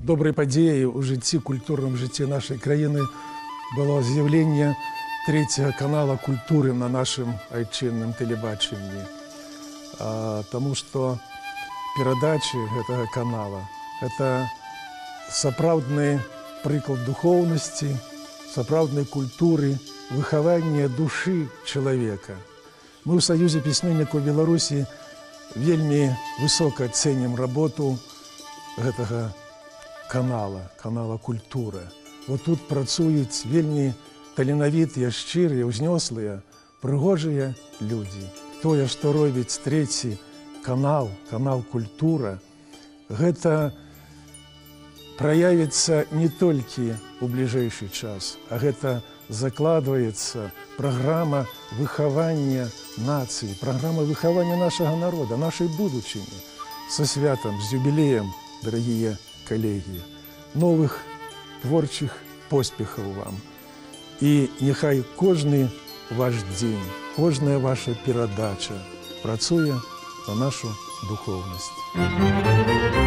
Добрай падзеяй у жыцці, культурным жыцці нашай краіны было з'яўленне трэцяга канала культуры на нашым айчынным тэлебачанні. Таму што перадачы гэтага канала – это сапраўдны прыклад духоўнасці, сапраўднай культуры, выхавання душы чалавека. Мы ў Саюзе пісьменнікаў Беларусі вельмі высока цэнім работу гэтага канала «Культура». Вот тут працуюць вельмі таленавітыя, шчырыя, ўзнёслыя, прыгожыя людзі. Тое, што робіць трэці канал «Культура», гэта праявіцца не толькі ў бліжэйшы час, а гэта закладваецца праграма выхавання нацыі, праграма выхавання нашага народа, нашай будучыні. Са святам, з юбілеем, дарагія калегі, новых творчых поспехаў вам. І няхай кожны ваш дзень, кожная ваша перадача працуе на нашу духоўнасць.